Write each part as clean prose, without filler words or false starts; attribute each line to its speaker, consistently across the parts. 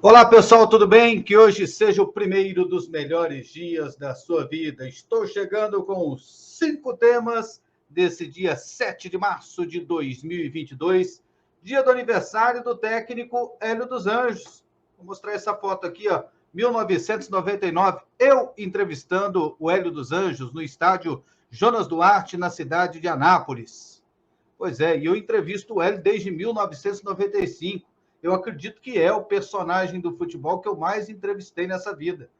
Speaker 1: Olá, pessoal, tudo bem? Que hoje seja o primeiro dos melhores dias da sua vida. Estou chegando com os 5 temas desse dia 7 de março de 2022, dia do aniversário do técnico Hélio dos Anjos. Vou mostrar essa foto aqui, ó, 1999, eu entrevistando o Hélio dos Anjos no estádio Jonas Duarte, na cidade de Anápolis. Pois é, e eu entrevisto o Hélio desde 1995. Eu acredito que é o personagem do futebol que eu mais entrevistei nessa vida,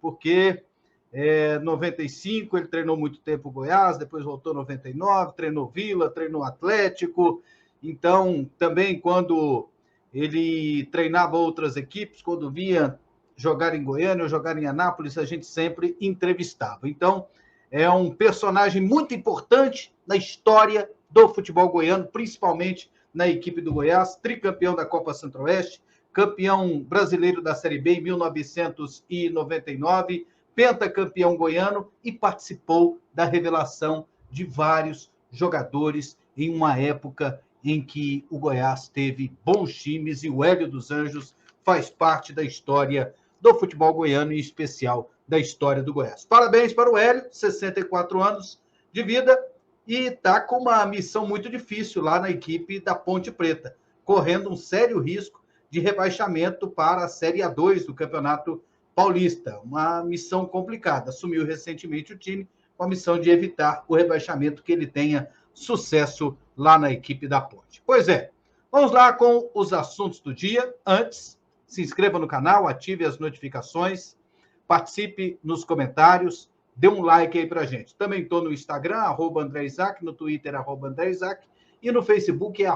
Speaker 1: porque em 95 ele treinou muito tempo o Goiás, depois voltou em 99, treinou Vila, treinou Atlético. Então, também quando ele treinava outras equipes, quando via jogar em Goiânia ou jogar em Anápolis, a gente sempre entrevistava. Então, é um personagem muito importante na história do futebol goiano, principalmente na equipe do Goiás, tricampeão da Copa Centro-Oeste, campeão brasileiro da Série B em 1999, pentacampeão goiano e participou da revelação de vários jogadores em uma época em que o Goiás teve bons times e o Hélio dos Anjos faz parte da história do futebol goiano, em especial da história do Goiás. Parabéns para o Hélio, 64 anos de vida, e está com uma missão muito difícil lá na equipe da Ponte Preta, correndo um sério risco de rebaixamento para a Série A2 do Campeonato Paulista. Uma missão complicada. Assumiu recentemente o time com a missão de evitar o rebaixamento, que ele tenha sucesso lá na equipe da Ponte. Pois é, vamos lá com os assuntos do dia. Antes, se inscreva no canal, ative as notificações, participe nos comentários, dê um like aí pra gente. Também estou no Instagram, @AndréIsaac, no Twitter, @AndréIsaac, e no Facebook é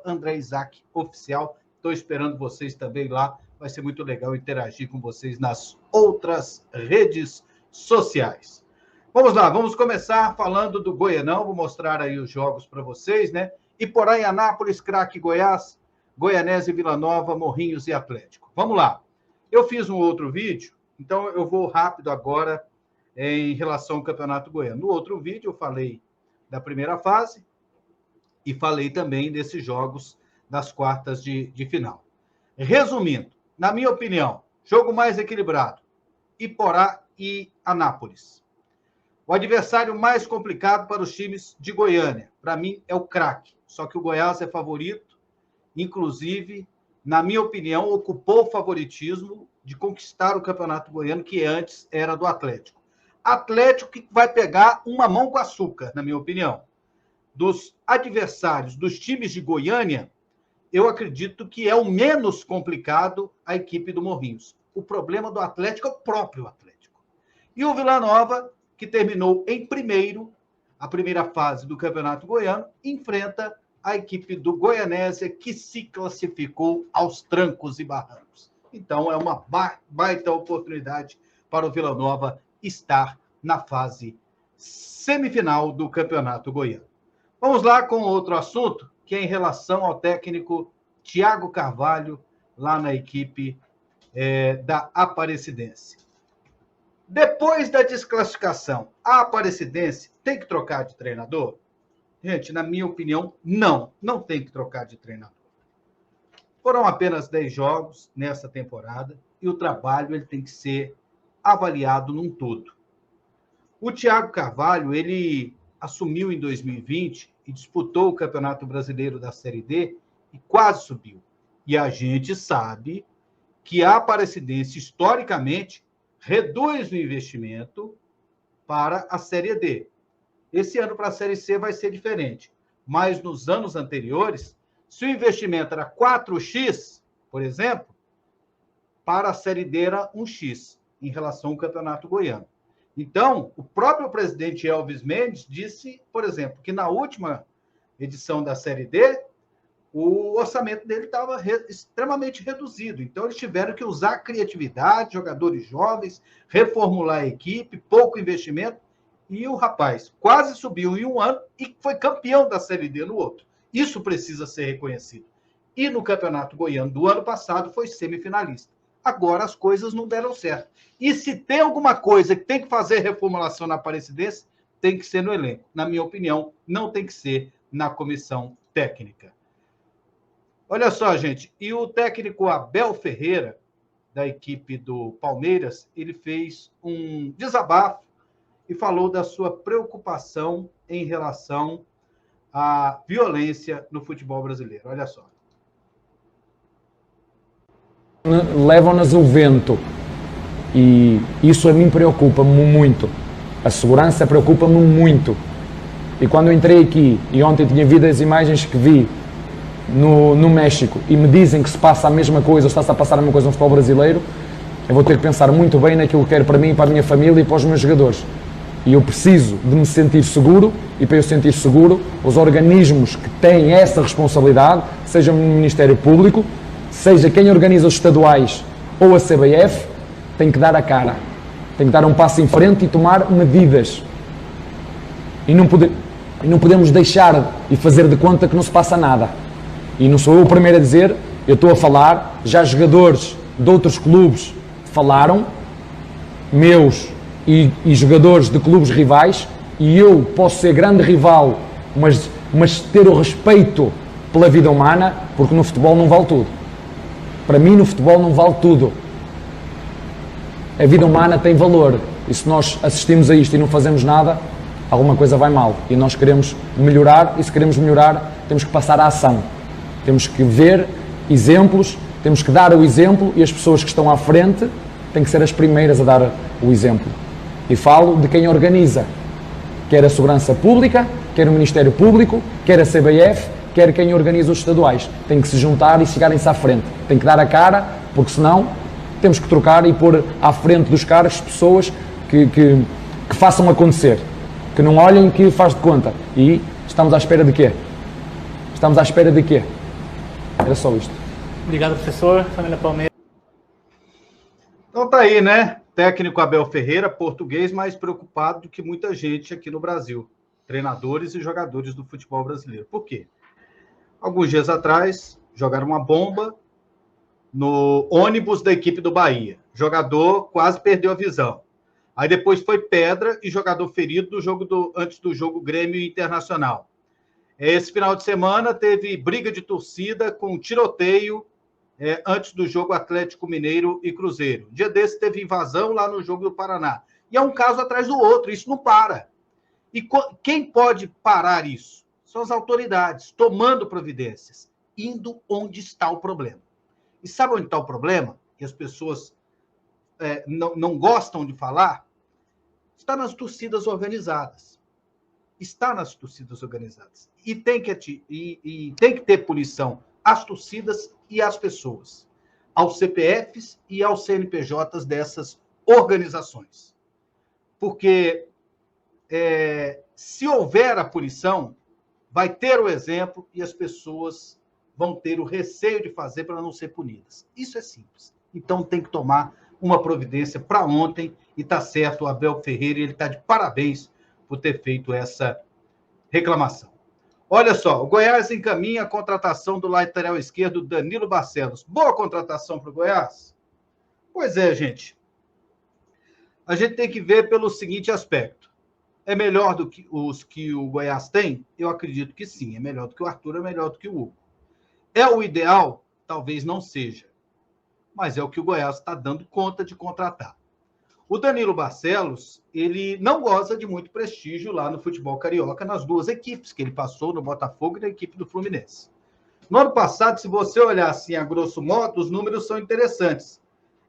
Speaker 1: @AndréIsaacOficial. Estou esperando vocês também lá. Vai ser muito legal interagir com vocês nas outras redes sociais. Vamos lá, vamos começar falando do Goianão. Vou mostrar aí os jogos para vocês, né? Iporá e Anápolis, Craque Goiás, Goianese, Vila Nova, Morrinhos e Atlético. Vamos lá. Eu fiz um outro vídeo, então eu vou rápido agora em relação ao Campeonato Goiano. No outro vídeo, eu falei da primeira fase e falei também desses jogos das quartas de final. Resumindo, na minha opinião, jogo mais equilibrado, Iporá e Anápolis. O adversário mais complicado para os times de Goiânia, para mim, é o Craque. Só que o Goiás é favorito, inclusive, na minha opinião, ocupou o favoritismo de conquistar o Campeonato Goiano, que antes era do Atlético. Atlético que vai pegar uma mão com açúcar, na minha opinião. Dos adversários dos times de Goiânia, eu acredito que é o menos complicado a equipe do Morrinhos. O problema do Atlético é o próprio Atlético. E o Vila Nova, que terminou em primeiro, a primeira fase do Campeonato Goiano, enfrenta a equipe do Goianésia, que se classificou aos trancos e barrancos. Então, é uma baita oportunidade para o Vila Nova estar na fase semifinal do Campeonato Goiano. Vamos lá com outro assunto, que é em relação ao técnico Thiago Carvalho, lá na equipe da Aparecidense. Depois da desclassificação, a Aparecidense tem que trocar de treinador? Gente, na minha opinião, não tem que trocar de treinador. Foram apenas 10 jogos nessa temporada e o trabalho ele tem que ser avaliado num todo. O Thiago Carvalho, ele assumiu em 2020 e disputou o Campeonato Brasileiro da Série D e quase subiu. E a gente sabe que a Aparecidense, historicamente, reduz o investimento para a Série D. Esse ano para a Série C vai ser diferente. Mas nos anos anteriores, se o investimento era 4x, por exemplo, para a Série D era 1x, em relação ao Campeonato Goiano. Então, o próprio presidente Elvis Mendes disse, por exemplo, que na última edição da Série D, o orçamento dele estava extremamente reduzido. Então, eles tiveram que usar a criatividade, jogadores jovens, reformular a equipe, pouco investimento, e o rapaz quase subiu em um ano e foi campeão da Série D no outro. Isso precisa ser reconhecido. E no Campeonato Goiano do ano passado foi semifinalista. Agora as coisas não deram certo. E se tem alguma coisa que tem que fazer reformulação na Aparecidense, tem que ser no elenco. Na minha opinião, não tem que ser na comissão técnica. Olha só, gente, e o técnico Abel Ferreira, da equipe do Palmeiras, ele fez um desabafo e falou da sua preocupação em relação à violência no futebol brasileiro. Olha só.
Speaker 2: Levam-nas o vento e isso a mim preocupa-me muito. A segurança preocupa-me muito. E quando eu entrei aqui, e ontem tinha visto as imagens que vi no México, e me dizem que se passa a mesma coisa, ou está-se a passar a mesma coisa no futebol brasileiro, eu vou ter que pensar muito bem naquilo que quero para mim, para a minha família e para os meus jogadores. E eu preciso de me sentir seguro, e para eu sentir seguro, os organismos que têm essa responsabilidade, seja o Ministério Público, seja quem organiza os estaduais ou a CBF, tem que dar a cara, tem que dar um passo em frente e tomar medidas. E não podemos deixar e fazer de conta que não se passa nada. E não sou eu o primeiro a dizer, eu estou a falar, já jogadores de outros clubes falaram, meus e jogadores de clubes rivais, e eu posso ser grande rival, mas ter o respeito pela vida humana, porque no futebol não vale tudo. Para mim, no futebol não vale tudo. A vida humana tem valor, e se nós assistimos a isto e não fazemos nada, alguma coisa vai mal. E nós queremos melhorar, e se queremos melhorar, temos que passar à ação. Temos que ver exemplos, temos que dar o exemplo, e as pessoas que estão à frente têm que ser as primeiras a dar o exemplo. E falo de quem organiza, quer a Segurança Pública, quer o Ministério Público, quer a CBF, quer quem organiza os estaduais. Tem que se juntar e chegarem-se à frente. Tem que dar a cara, porque senão temos que trocar e pôr à frente dos caras pessoas que façam acontecer. Que não olhem que faz de conta. E estamos à espera de quê? Estamos à espera de quê? Era só isto.
Speaker 3: Obrigado, professor. Família Palmeiras.
Speaker 1: Então tá aí, né? Técnico Abel Ferreira, português, mais preocupado do que muita gente aqui no Brasil. Treinadores e jogadores do futebol brasileiro. Por quê? Alguns dias atrás, jogaram uma bomba no ônibus da equipe do Bahia. Jogador quase perdeu a visão. Aí depois foi pedra e jogador ferido antes do jogo Grêmio Internacional. Esse final de semana teve briga de torcida com tiroteio antes do jogo Atlético Mineiro e Cruzeiro. Dia desse teve invasão lá no jogo do Paraná. E é um caso atrás do outro, isso não para. E quem pode parar isso? São as autoridades, tomando providências, indo onde está o problema. E sabe onde está o problema? Que as pessoas não gostam de falar? Está nas torcidas organizadas. Está nas torcidas organizadas. E tem que ter punição às torcidas e às pessoas, aos CPFs e aos CNPJs dessas organizações. Porque se houver a punição, vai ter o exemplo e as pessoas vão ter o receio de fazer para não ser punidas. Isso é simples. Então tem que tomar uma providência para ontem, e está certo, o Abel Ferreira, ele está de parabéns por ter feito essa reclamação. Olha só, o Goiás encaminha a contratação do lateral esquerdo Danilo Barcelos. Boa contratação para o Goiás? Pois é, gente. A gente tem que ver pelo seguinte aspecto. É melhor do que os que o Goiás tem? Eu acredito que sim. É melhor do que o Arthur, é melhor do que o Hugo. É o ideal? Talvez não seja. Mas é o que o Goiás está dando conta de contratar. O Danilo Barcelos, ele não goza de muito prestígio lá no futebol carioca, nas duas equipes que ele passou, no Botafogo e na equipe do Fluminense. No ano passado, se você olhar assim a grosso modo, os números são interessantes.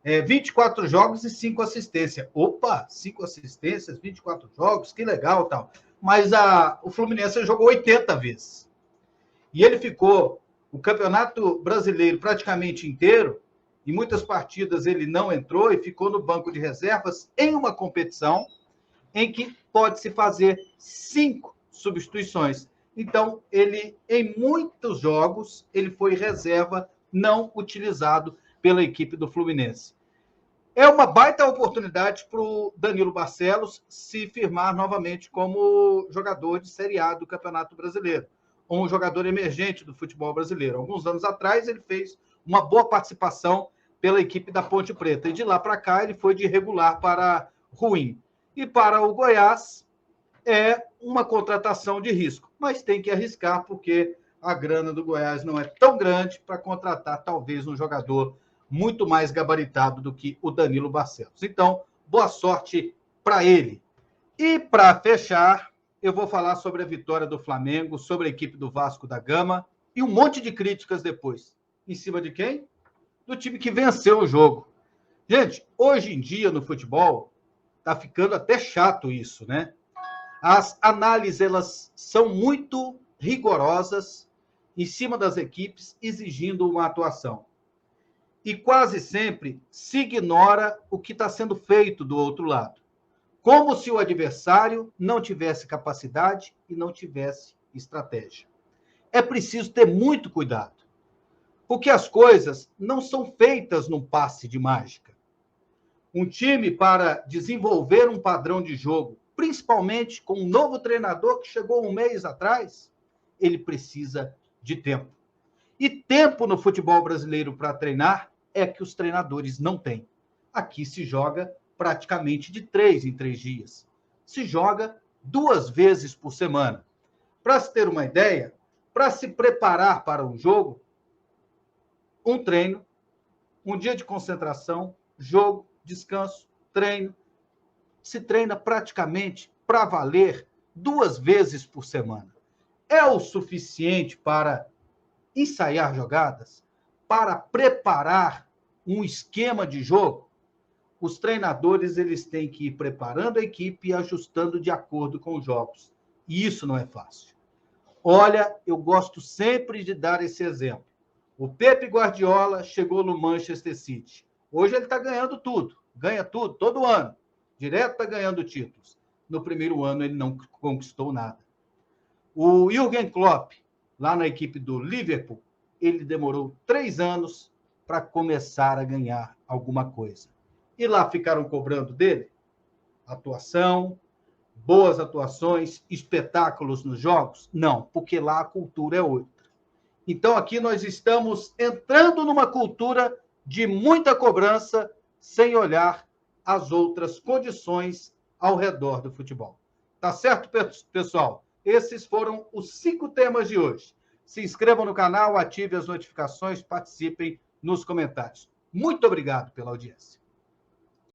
Speaker 1: 24 jogos e 5 assistências. Opa, 5 assistências, 24 jogos, que legal tal. Mas o Fluminense jogou 80 vezes. E ele ficou o Campeonato Brasileiro praticamente inteiro. Em muitas partidas ele não entrou e ficou no banco de reservas em uma competição em que pode-se fazer 5 substituições. Então, ele, em muitos jogos, ele foi reserva não utilizado pela equipe do Fluminense. É uma baita oportunidade para o Danilo Barcelos se firmar novamente como jogador de Série A do Campeonato Brasileiro, ou um jogador emergente do futebol brasileiro. Alguns anos atrás, ele fez uma boa participação pela equipe da Ponte Preta. E de lá para cá, ele foi de regular para ruim. E para o Goiás, é uma contratação de risco. Mas tem que arriscar, porque a grana do Goiás não é tão grande para contratar, talvez, um jogador muito mais gabaritado do que o Danilo Barcelos. Então, boa sorte para ele. E para fechar, eu vou falar sobre a vitória do Flamengo, sobre a equipe do Vasco da Gama e um monte de críticas depois. Em cima de quem? Do time que venceu o jogo. Gente, hoje em dia no futebol, tá ficando até chato isso, né? As análises, elas são muito rigorosas em cima das equipes, exigindo uma atuação. E quase sempre se ignora o que está sendo feito do outro lado. Como se o adversário não tivesse capacidade e não tivesse estratégia. É preciso ter muito cuidado, porque as coisas não são feitas num passe de mágica. Um time, para desenvolver um padrão de jogo, principalmente com um novo treinador que chegou um mês atrás, ele precisa de tempo. E tempo no futebol brasileiro para treinar é que os treinadores não têm. Aqui se joga praticamente de 3 em 3 dias. Se joga 2 vezes por semana. Para se ter uma ideia, para se preparar para um jogo, um treino, um dia de concentração, jogo, descanso, treino. Se treina praticamente para valer 2 vezes por semana. É o suficiente para ensaiar jogadas, para preparar um esquema de jogo? Os treinadores, eles têm que ir preparando a equipe e ajustando de acordo com os jogos. E isso não é fácil. Olha, eu gosto sempre de dar esse exemplo. O Pep Guardiola chegou no Manchester City. Hoje ele está ganhando tudo. Ganha tudo, todo ano. Direto está ganhando títulos. No primeiro ano ele não conquistou nada. O Jürgen Klopp, lá na equipe do Liverpool, ele demorou 3 anos para começar a ganhar alguma coisa. E lá ficaram cobrando dele atuação, boas atuações, espetáculos nos jogos? Não, porque lá a cultura é outra. Então aqui nós estamos entrando numa cultura de muita cobrança, sem olhar as outras condições ao redor do futebol. Tá certo, pessoal? Esses foram os 5 temas de hoje. Se inscrevam no canal, ativem as notificações, participem nos comentários. Muito obrigado pela audiência.